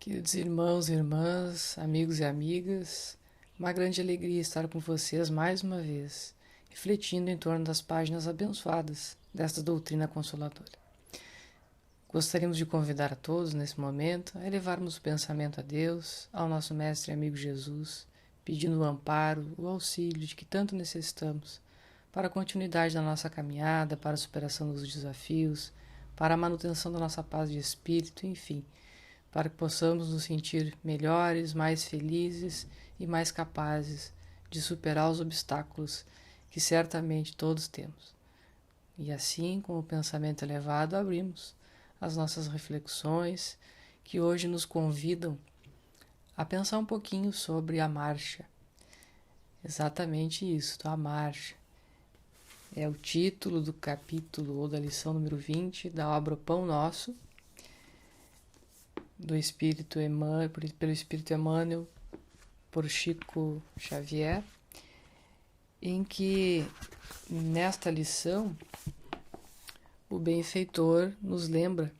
Queridos irmãos e irmãs, amigos e amigas, uma grande alegria estar com vocês mais uma vez, refletindo em torno das páginas abençoadas desta doutrina consoladora. Gostaríamos de convidar a todos, nesse momento, a elevarmos o pensamento a Deus, ao nosso Mestre e amigo Jesus, pedindo o amparo, o auxílio de que tanto necessitamos para a continuidade da nossa caminhada, para a superação dos desafios, para a manutenção da nossa paz de espírito, enfim, para que possamos nos sentir melhores, mais felizes e mais capazes de superar os obstáculos que certamente todos temos. E assim, com o pensamento elevado, abrimos as nossas reflexões que hoje nos convidam a pensar um pouquinho sobre a marcha. Exatamente isso, a marcha. É o título do capítulo ou da lição número 20 da obra O Pão Nosso, do Espírito Emmanuel, pelo Espírito Emmanuel, por Chico Xavier, em que, nesta lição, o benfeitor nos lembra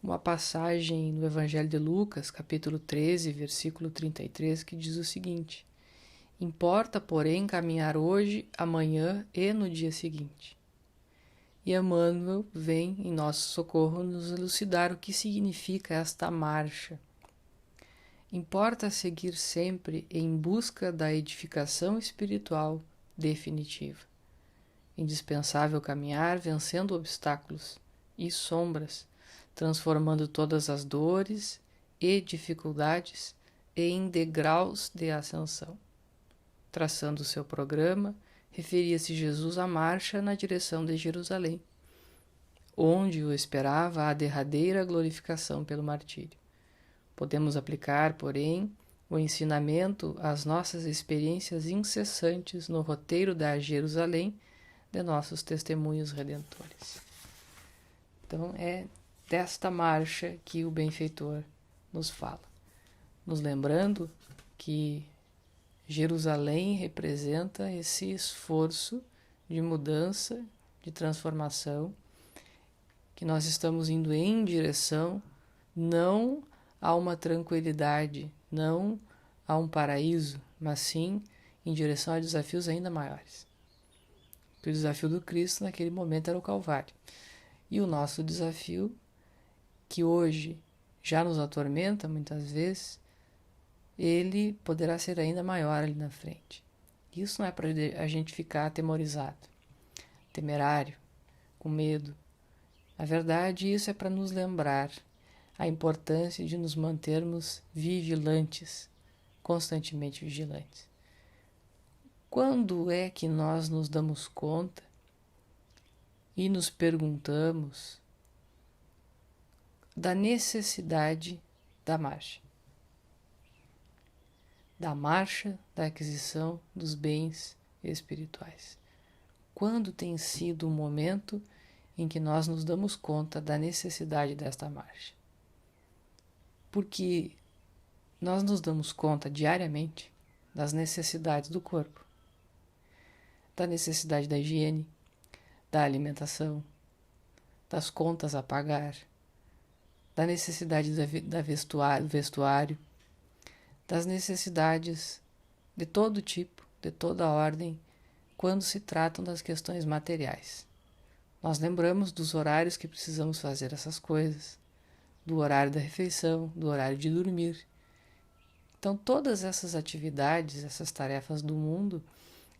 uma passagem no Evangelho de Lucas, capítulo 13, versículo 33, que diz o seguinte: importa, porém, caminhar hoje, amanhã e no dia seguinte. E Emmanuel vem em nosso socorro nos elucidar o que significa esta marcha. Importa seguir sempre em busca da edificação espiritual definitiva. Indispensável caminhar vencendo obstáculos e sombras, transformando todas as dores e dificuldades em degraus de ascensão. Traçando seu programa, referia-se Jesus à marcha na direção de Jerusalém, onde o esperava a derradeira glorificação pelo martírio. Podemos aplicar, porém, o ensinamento às nossas experiências incessantes no roteiro da Jerusalém de nossos testemunhos redentores. Então, é desta marcha que o benfeitor nos fala, nos lembrando que Jerusalém representa esse esforço de mudança, de transformação, que nós estamos indo em direção não a uma tranquilidade, não a um paraíso, mas sim em direção a desafios ainda maiores. O desafio do Cristo naquele momento era o Calvário. E o nosso desafio, que hoje já nos atormenta muitas vezes, ele poderá ser ainda maior ali na frente. Isso não é para a gente ficar atemorizado, temerário, com medo. Na verdade, isso é para nos lembrar a importância de nos mantermos vigilantes, constantemente vigilantes. Quando é que nós nos damos conta e nos perguntamos da necessidade da marcha? Da marcha da aquisição dos bens espirituais. Quando tem sido o momento em que nós nos damos conta da necessidade desta marcha? Porque nós nos damos conta diariamente das necessidades do corpo, da necessidade da higiene, da alimentação, das contas a pagar, da necessidade do vestuário, das necessidades de todo tipo, de toda ordem, quando se tratam das questões materiais. Nós lembramos dos horários que precisamos fazer essas coisas, do horário da refeição, do horário de dormir. Então, todas essas atividades, essas tarefas do mundo,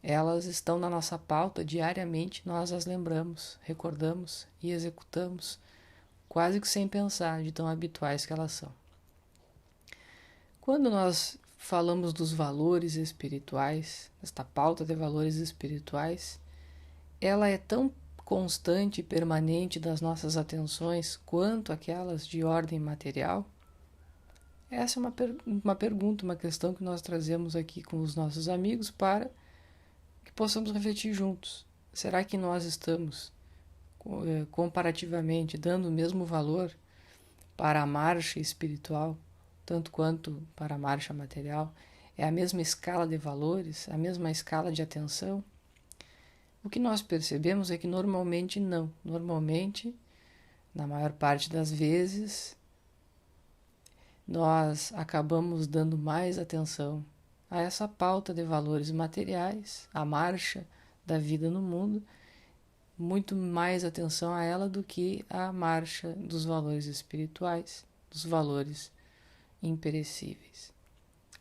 elas estão na nossa pauta diariamente, nós as lembramos, recordamos e executamos, quase que sem pensar, de tão habituais que elas são. Quando nós falamos dos valores espirituais, esta pauta de valores espirituais, ela é tão constante e permanente das nossas atenções quanto aquelas de ordem material? Essa é uma pergunta, uma questão que nós trazemos aqui com os nossos amigos para que possamos refletir juntos. Será que nós estamos, comparativamente, dando o mesmo valor para a marcha espiritual, tanto quanto para a marcha material? É a mesma escala de valores, a mesma escala de atenção? O que nós percebemos é que normalmente não. Normalmente, na maior parte das vezes, nós acabamos dando mais atenção a essa pauta de valores materiais, a marcha da vida no mundo, muito mais atenção a ela do que a marcha dos valores espirituais, dos valores imperecíveis.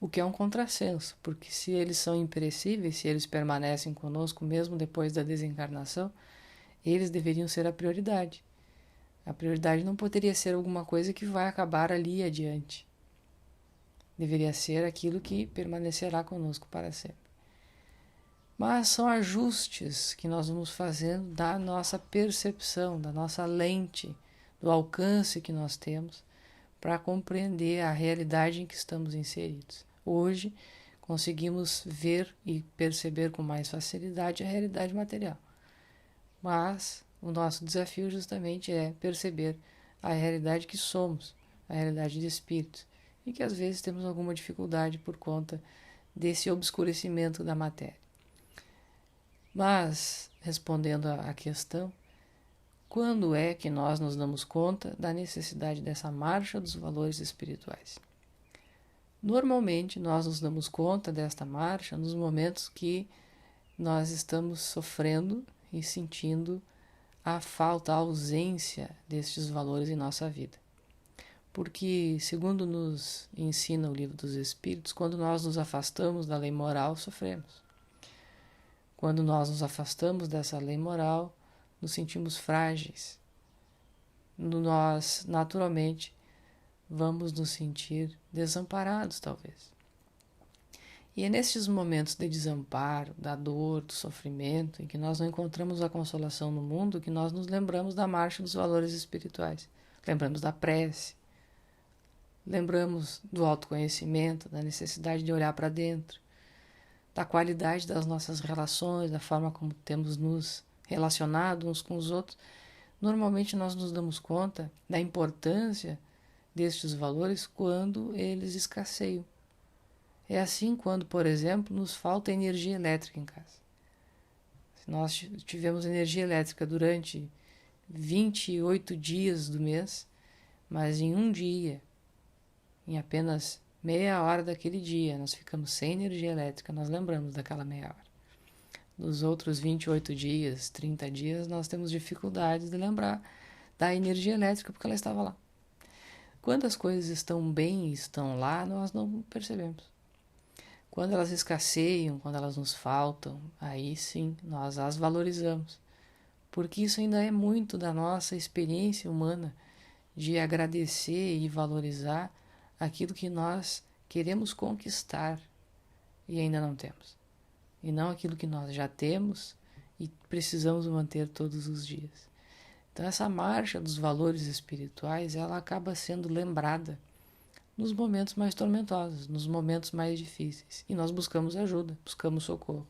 O que é um contrassenso, porque se eles são imperecíveis, se eles permanecem conosco mesmo depois da desencarnação, eles deveriam ser a prioridade. A prioridade não poderia ser alguma coisa que vai acabar ali adiante. Deveria ser aquilo que permanecerá conosco para sempre. Mas são ajustes que nós vamos fazendo da nossa percepção, da nossa lente, do alcance que nós temos para compreender a realidade em que estamos inseridos. Hoje, conseguimos ver e perceber com mais facilidade a realidade material. Mas o nosso desafio justamente é perceber a realidade que somos, a realidade de espírito, e que às vezes temos alguma dificuldade por conta desse obscurecimento da matéria. Mas, respondendo à questão, quando é que nós nos damos conta da necessidade dessa marcha dos valores espirituais? Normalmente, nós nos damos conta desta marcha nos momentos que nós estamos sofrendo e sentindo a falta, a ausência destes valores em nossa vida. Porque, segundo nos ensina o Livro dos Espíritos, quando nós nos afastamos da lei moral, sofremos. Quando nós nos afastamos dessa lei moral, nos sentimos frágeis. Nós, naturalmente, vamos nos sentir desamparados, talvez. E é nesses momentos de desamparo, da dor, do sofrimento, em que nós não encontramos a consolação no mundo, que nós nos lembramos da marcha dos valores espirituais. Lembramos da prece, lembramos do autoconhecimento, da necessidade de olhar para dentro, da qualidade das nossas relações, da forma como temos nos relacionado uns com os outros. Normalmente nós nos damos conta da importância destes valores quando eles escasseiam. É assim quando, por exemplo, nos falta energia elétrica em casa. Se nós tivemos energia elétrica durante 28 dias do mês, mas em um dia, em apenas meia hora daquele dia, nós ficamos sem energia elétrica, nós lembramos daquela meia hora. Nos outros 28 dias, 30 dias, nós temos dificuldades de lembrar da energia elétrica porque ela estava lá. Quando as coisas estão bem e estão lá, nós não percebemos. Quando elas escasseiam, quando elas nos faltam, aí sim nós as valorizamos. Porque isso ainda é muito da nossa experiência humana de agradecer e valorizar aquilo que nós queremos conquistar e ainda não temos. E não aquilo que nós já temos e precisamos manter todos os dias. Então essa marcha dos valores espirituais, ela acaba sendo lembrada nos momentos mais tormentosos, nos momentos mais difíceis. E nós buscamos ajuda, buscamos socorro.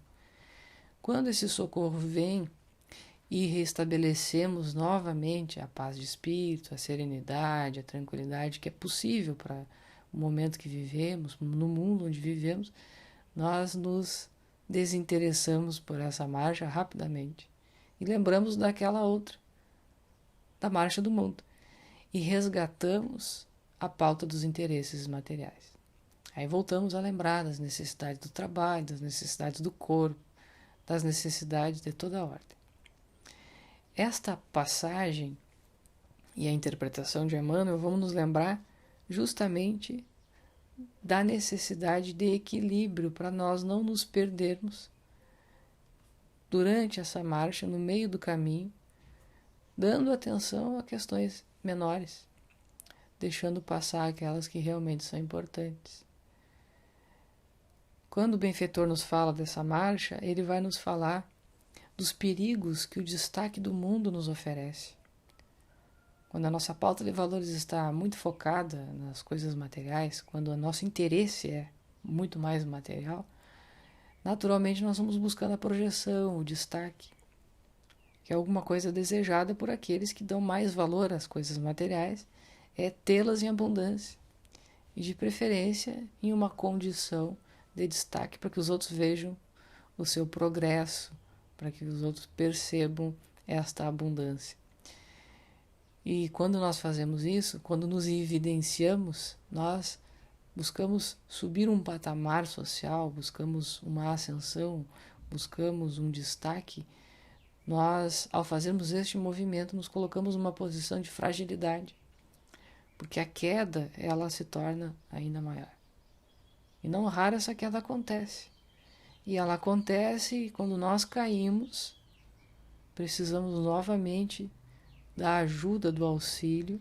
Quando esse socorro vem e restabelecemos novamente a paz de espírito, a serenidade, a tranquilidade que é possível para o momento que vivemos, no mundo onde vivemos, nós nos desinteressamos por essa marcha rapidamente e lembramos daquela outra, da marcha do mundo, e resgatamos a pauta dos interesses materiais. Aí voltamos a lembrar das necessidades do trabalho, das necessidades do corpo, das necessidades de toda a ordem. Esta passagem e a interpretação de Emmanuel vão nos lembrar justamente da necessidade de equilíbrio para nós não nos perdermos durante essa marcha, no meio do caminho, dando atenção a questões menores, deixando passar aquelas que realmente são importantes. Quando o benfeitor nos fala dessa marcha, ele vai nos falar dos perigos que o destaque do mundo nos oferece. Quando a nossa pauta de valores está muito focada nas coisas materiais, quando o nosso interesse é muito mais material, naturalmente nós vamos buscando a projeção, o destaque, que é alguma coisa desejada por aqueles que dão mais valor às coisas materiais, é tê-las em abundância, e de preferência em uma condição de destaque para que os outros vejam o seu progresso, para que os outros percebam esta abundância. E quando nós fazemos isso, quando nos evidenciamos, nós buscamos subir um patamar social, buscamos uma ascensão, buscamos um destaque. Nós, ao fazermos este movimento, nos colocamos numa posição de fragilidade, porque a queda, ela se torna ainda maior. E não raro essa queda acontece. E ela acontece e quando nós caímos, precisamos novamente da ajuda, do auxílio,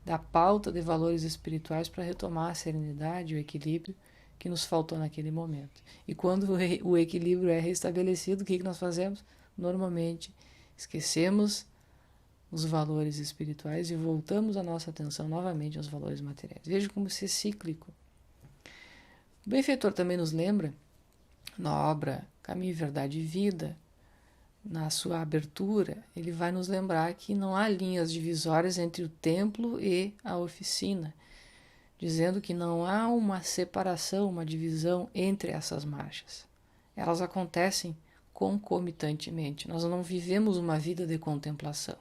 da pauta de valores espirituais para retomar a serenidade, o equilíbrio que nos faltou naquele momento. E quando o equilíbrio é restabelecido, o que nós fazemos? Normalmente esquecemos os valores espirituais e voltamos a nossa atenção novamente aos valores materiais. Veja como isso é cíclico. O benfeitor também nos lembra, na obra Caminho, Verdade e Vida, na sua abertura, ele vai nos lembrar que não há linhas divisórias entre o templo e a oficina, dizendo que não há uma separação, uma divisão entre essas marchas. Elas acontecem concomitantemente. Nós não vivemos uma vida de contemplação,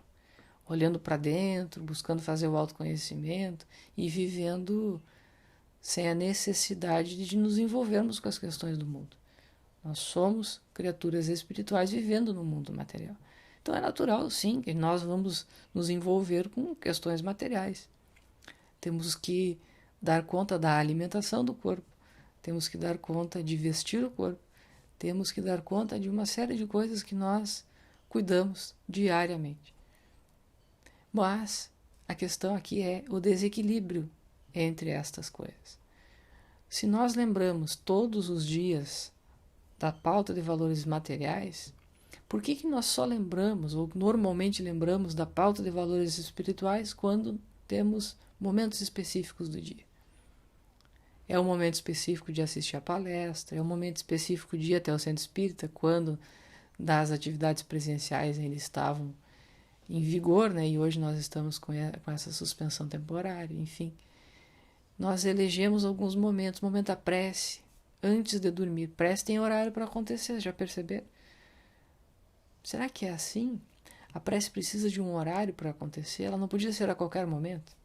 olhando para dentro, buscando fazer o autoconhecimento e vivendo sem a necessidade de nos envolvermos com as questões do mundo. Nós somos criaturas espirituais vivendo no mundo material. Então é natural, sim, que nós vamos nos envolver com questões materiais. Temos que dar conta da alimentação do corpo, temos que dar conta de vestir o corpo, temos que dar conta de uma série de coisas que nós cuidamos diariamente. Mas a questão aqui é o desequilíbrio entre estas coisas. Se nós lembramos todos os dias da pauta de valores materiais, por que nós só lembramos, ou normalmente lembramos, da pauta de valores espirituais quando temos momentos específicos do dia? É o momento específico de assistir a palestra, é o momento específico de ir até o centro espírita, quando das atividades presenciais ainda estavam em vigor, né? E hoje nós estamos com essa suspensão temporária, enfim. Nós elegemos alguns momentos, momento da prece, antes de dormir. Prece tem horário para acontecer, já perceberam? Será que é assim? A prece precisa de um horário para acontecer? Ela não podia ser a qualquer momento?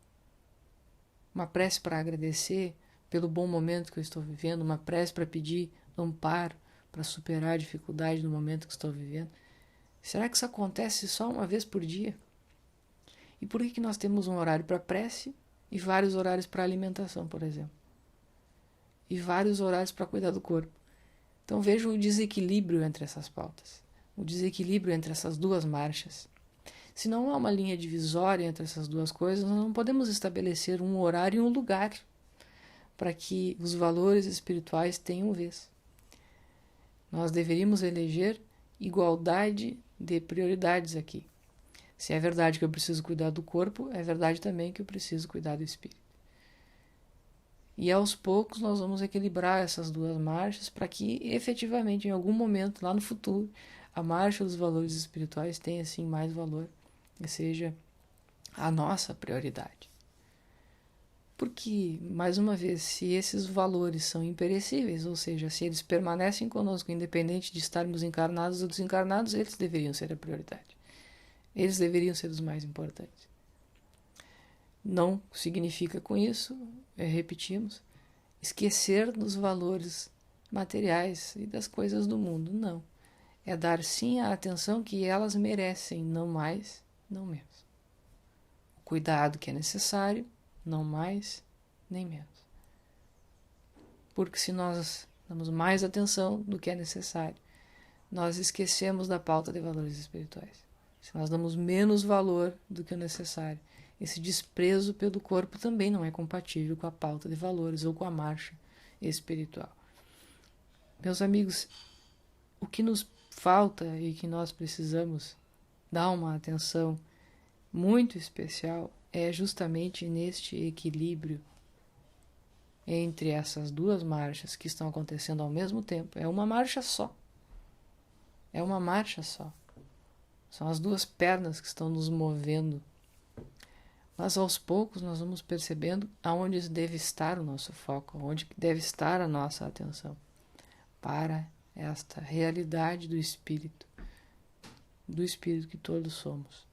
Uma prece para agradecer pelo bom momento que eu estou vivendo, uma prece para pedir amparo, para superar a dificuldade do momento que estou vivendo. Será que isso acontece só uma vez por dia? E por que nós temos um horário para prece e vários horários para alimentação, por exemplo? E vários horários para cuidar do corpo? Então vejam o desequilíbrio entre essas pautas, o desequilíbrio entre essas duas marchas. Se não há uma linha divisória entre essas duas coisas, nós não podemos estabelecer um horário e um lugar para que os valores espirituais tenham vez. Nós deveríamos eleger igualdade de prioridades aqui. Se é verdade que eu preciso cuidar do corpo, é verdade também que eu preciso cuidar do espírito. E aos poucos nós vamos equilibrar essas duas marchas para que efetivamente em algum momento lá no futuro a marcha dos valores espirituais tenha assim mais valor e seja a nossa prioridade. Porque, mais uma vez, se esses valores são imperecíveis, ou seja, se eles permanecem conosco, independente de estarmos encarnados ou desencarnados, eles deveriam ser a prioridade. Eles deveriam ser os mais importantes. Não significa com isso, repetimos, esquecer dos valores materiais e das coisas do mundo. Não. É dar sim a atenção que elas merecem, não mais, não menos. O cuidado que é necessário, não mais nem menos. Porque se nós damos mais atenção do que é necessário, nós esquecemos da pauta de valores espirituais. Se nós damos menos valor do que o necessário, esse desprezo pelo corpo também não é compatível com a pauta de valores ou com a marcha espiritual. Meus amigos, o que nos falta e que nós precisamos dar uma atenção muito especial é justamente neste equilíbrio entre essas duas marchas que estão acontecendo ao mesmo tempo. É uma marcha só. É uma marcha só. São as duas pernas que estão nos movendo. Mas aos poucos nós vamos percebendo aonde deve estar o nosso foco, onde deve estar a nossa atenção para esta realidade do espírito que todos somos.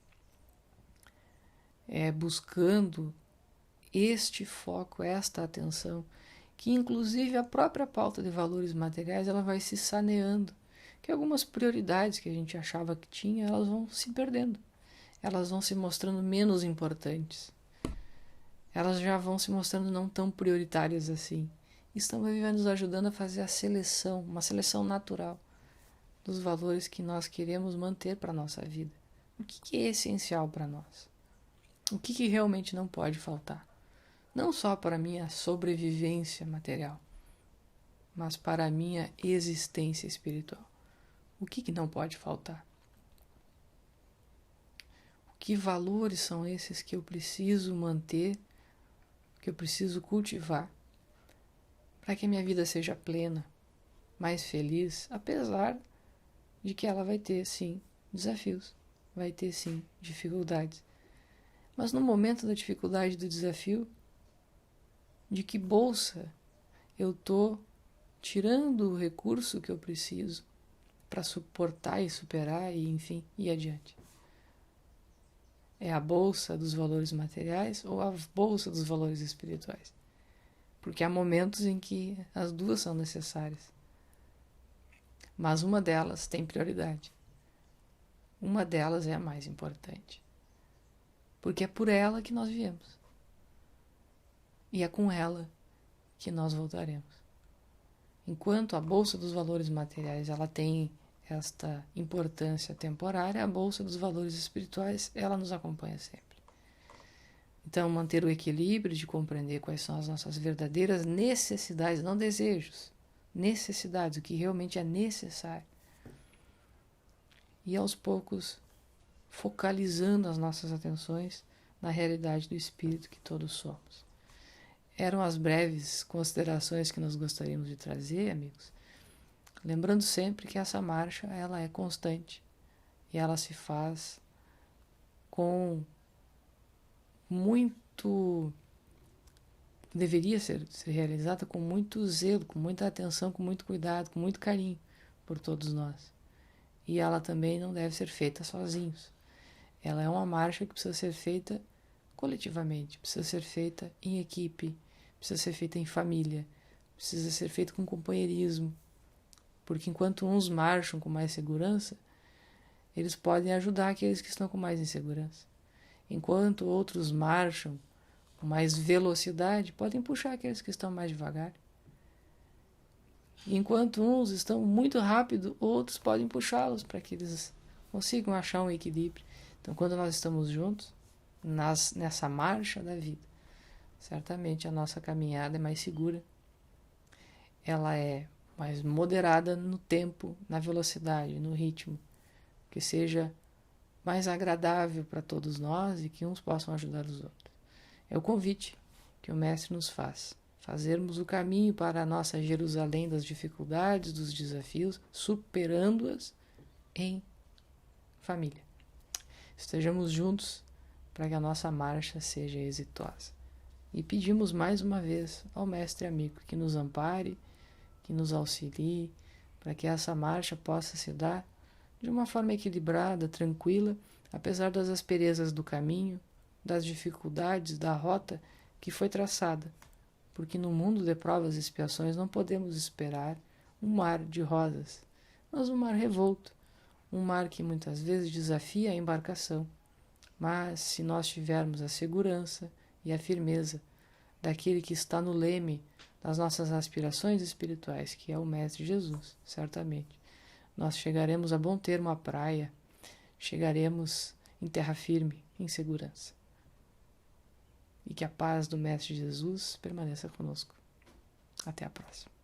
buscando este foco, esta atenção, que inclusive a própria pauta de valores materiais ela vai se saneando, que algumas prioridades que a gente achava que tinha, elas vão se perdendo, elas vão se mostrando menos importantes, elas já vão se mostrando não tão prioritárias assim. Isso também vai nos ajudando a fazer a seleção, uma seleção natural dos valores que nós queremos manter para a nossa vida. O que é essencial para nós? O que realmente não pode faltar? Não só para a minha sobrevivência material, mas para a minha existência espiritual. O que não pode faltar? Que valores são esses que eu preciso manter, que eu preciso cultivar, para que a minha vida seja plena, mais feliz, apesar de que ela vai ter, sim, desafios, vai ter, sim, dificuldades. Mas no momento da dificuldade, do desafio, de que bolsa eu estou tirando o recurso que eu preciso para suportar e superar e, enfim, ir adiante? É a bolsa dos valores materiais ou a bolsa dos valores espirituais? Porque há momentos em que as duas são necessárias. Mas uma delas tem prioridade. Uma delas é a mais importante. Porque é por ela que nós viemos. E é com ela que nós voltaremos. Enquanto a bolsa dos valores materiais ela tem esta importância temporária, a bolsa dos valores espirituais ela nos acompanha sempre. Então, manter o equilíbrio de compreender quais são as nossas verdadeiras necessidades, não desejos, necessidades, o que realmente é necessário. E aos poucos, focalizando as nossas atenções na realidade do espírito que todos somos. Eram as breves considerações que nós gostaríamos de trazer, amigos. Lembrando sempre que essa marcha ela é constante e ela se faz com muito... deveria ser realizada com muito zelo, com muita atenção, com muito cuidado, com muito carinho por todos nós. E ela também não deve ser feita sozinhos. Ela é uma marcha que precisa ser feita coletivamente, precisa ser feita em equipe, precisa ser feita em família, precisa ser feita com companheirismo. Porque enquanto uns marcham com mais segurança, eles podem ajudar aqueles que estão com mais insegurança. Enquanto outros marcham com mais velocidade, podem puxar aqueles que estão mais devagar. E enquanto uns estão muito rápido, outros podem puxá-los para que eles consigam achar um equilíbrio. Então, quando nós estamos juntos, nessa marcha da vida, certamente a nossa caminhada é mais segura, ela é mais moderada no tempo, na velocidade, no ritmo, que seja mais agradável para todos nós e que uns possam ajudar os outros. É o convite que o Mestre nos faz, fazermos o caminho para a nossa Jerusalém das dificuldades, dos desafios, superando-as em família. Estejamos juntos para que a nossa marcha seja exitosa. E pedimos mais uma vez ao Mestre amigo que nos ampare, que nos auxilie, para que essa marcha possa se dar de uma forma equilibrada, tranquila, apesar das asperezas do caminho, das dificuldades da rota que foi traçada, porque no mundo de provas e expiações não podemos esperar um mar de rosas, mas um mar revolto, um mar que muitas vezes desafia a embarcação. Mas se nós tivermos a segurança e a firmeza daquele que está no leme das nossas aspirações espirituais, que é o Mestre Jesus, certamente, nós chegaremos a bom termo à praia, chegaremos em terra firme, em segurança. E que a paz do Mestre Jesus permaneça conosco. Até a próxima.